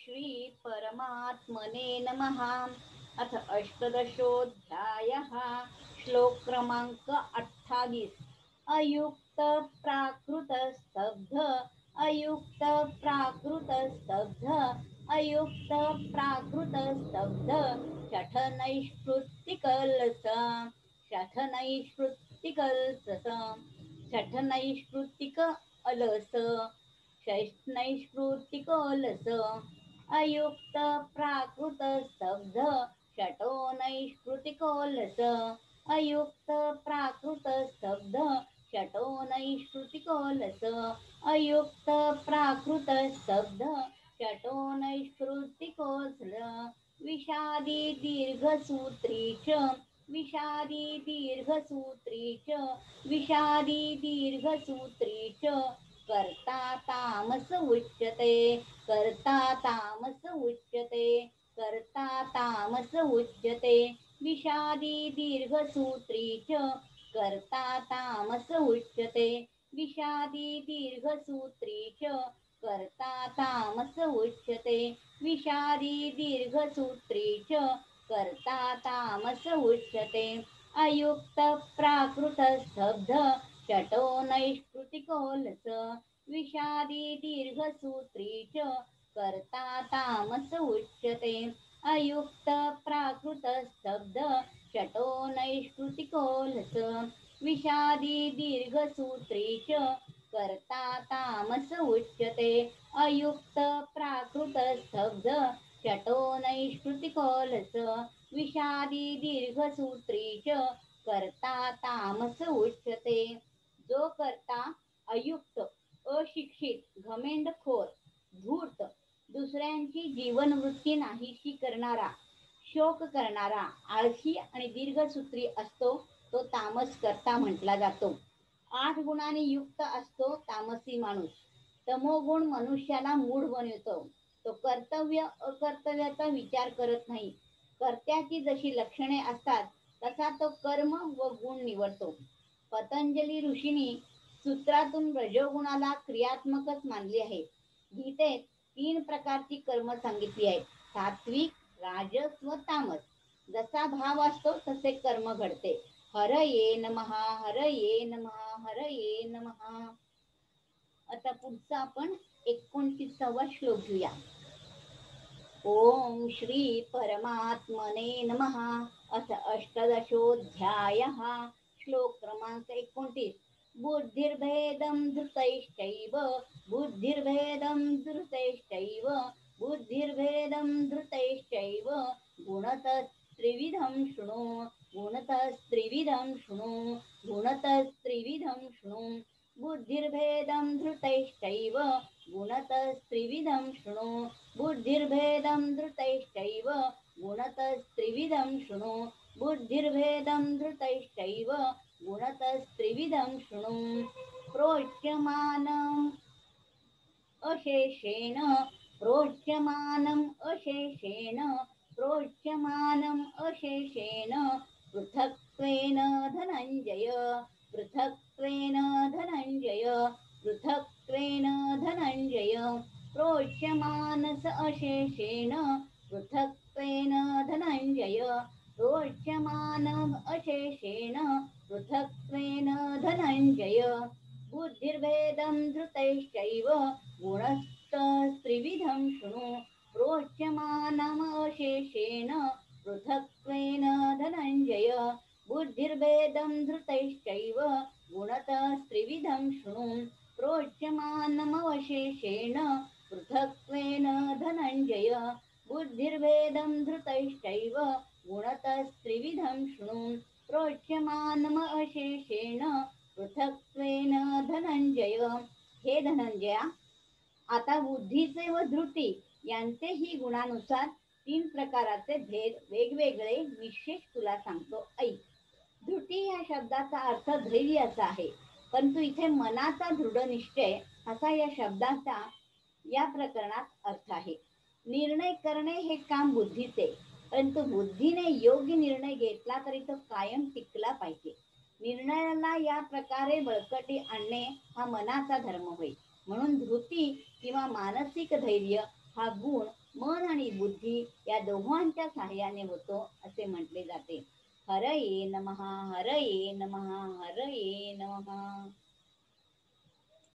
श्री परमात्मने नमः। अथ अष्टदशोऽध्यायः। श्लोक क्रमांक 28। अयुक्त प्राकृत स्तब्ध, अयुक्त प्राकृत स्तब्ध, अयुक्त प्राकृत स्तब्ध, शठ नैष्कृतिकलस, शठ नैष्कृतिकलस, शठ नैष्कृतिक अलस, नैष्कृतिकोलस, अयुक्त प्राकृत स्तब्ध, शठो नैष्कृतिकोलस, अयुक्त प्राकृत स्तब्ध, शठो नैष्कृतिकोलस, अयुक्त प्राकृत स्तब्ध, शठो नैष्कृतिकोलस, विषादी दीर्घसूत्री च, विषादी दीर्घसूत्री च, विषादी दीर्घसूत्री च, कर्ता तामस उच्यते, कर्ता तामस उच्यते, कर्ता तामस उच्यते, विषादी दीर्घसूत्री च, कर्ता तामस उच्यते, विषादी दीर्घसूत्री च, कर्ता तामस उच्यते, विषादी दीर्घसूत्री च, कर्ता तामस उच्यते, अयुक्त प्राकृत स्तब्ध, शठो नैष्कृतिकोलस, विषादी दीर्घसूत्री च, कर्ता तामस उच्यते, अयुक्त प्राकृत स्तब्ध, शठो नैष्कृतिकोलस, विषादी दीर्घसूत्री च, कर्ता तामस उच्यते, अयुक्त प्राकृत स्तब्ध, शठो नैष्कृतिकोलस, विषादी दीर्घसूत्री च, कर्ता तामस उच्यते. जो करता अयुक्त, अशिक्षित, घमेंडखोर, धूर्त, दुसऱ्यांची जीवनवृत्ती नाहीशी करणारा, शोक करणारा, आळशी आणि दीर्घसूत्री असतो तो तामस करता म्हटला जातो. 8 गुणांनी युक्त असतो तामसी माणूस. तमोगुण मनुष्याला मूढ बनवतो. तो कर्तव्य अकर्तव्याचा विचार करत नाही. कर्त्याची जशी लक्षणे असतात तसा तो कर्म व गुण निवडतो. पतंजली ऋषींनी सूत्रातून रजोगुणाला क्रियात्मकच मानले आहे. गीतेत 3 प्रकारची कर्म सांगितली आहेत, सात्विक, राजस व तामस. जसा भाव असतो तसे कर्म घडते. हरये नमः, हरये नमः, हरये नमः. आता पुढचा आपण 29वा श्लोक घेऊया. ओम श्री परमात्मने नमः. अथ अष्टदशोऽध्यायः. श्लोक क्रमांक 29. बुद्धिर्भेदं धृतैश्चैव, बुद्धिर्भेदं धृतैश्चैव, बुद्धिर्भेदं धृतैश्चैव, गुणतस्त्रिविधं शृणु, गुणतस्त्रिविधं शृणु, गुणतस्त्रिविधं शृणु, बुद्धिर्भेदं धृतैश्चैव, गुणतस्त्रिविधं शृणु, बुद्धिर्भेदं धृतैश्चैव, गुणतस्त्रिविधं शृणु, बुद्धिर्भेदं धृतैश्चैव, गुणतस्त्रिविधं शृणु. प्रोच्यमानम् अशेषेण, प्रोच्यमानम् अशेषेण, प्रोच्यमानम् अशेषेण, पृथक्त्वेन धनञ्जय, पृथक्त्वेन धनञ्जय, पृथक्त्वेन धनञ्जय, प्रोच्यमानस अशेषेण, पृथक्त्वेन धनञ्जय, प्रोच्यमानम् अशेषेण, पृथक्त्वेन धनञ्जय. बुद्धिर्भेदं धृतैश्चैव, गुणस्तस्त्रिविधं शृणु, प्रोच्यमानमशेषेण, पृथक्त्वेन धनञ्जय, बुद्धिर्भेदं धृतैश्चैव, गुणतस्त्रिविधं शृणु, प्रोच्यमानमवशेषेण, पृथक्त्वेन धनञ्जय, बुद्धिर्भेदं धृतैश्चैव, गुणतस्त्रिविधं शृणु, प्रोच्यमानमशेषेण, पृथक्त्वेन धनंजय. हे धनंजया, आता बुद्धीचे व धृती यांचेही गुणानुसार 3 प्रकाराचे भेद वेगवेगळे विशेष तुला सांगतो, ऐक. धृती या शब्दाचा अर्थ धैर्य असा आहे, परंतु इथे मनाचा दृढ निश्चय असा या शब्दाचा या प्रकरणात अर्थ आहे. निर्णय करणे हे काम बुद्धीचे, परंतु बुद्धीने योग्य निर्णय घेतला तरी तो कायम टिकला पाहिजे. निर्णयाला या प्रकारे बळकटी आणणे हा मनाचा धर्म होय. म्हणून धृती किंवा मानसिक धैर्य हा गुण मन आणि बुद्धी या दोघांच्या साहाय्याने होतो असे म्हटले जाते. हरये नमः, हरये नमः, हरये नमः.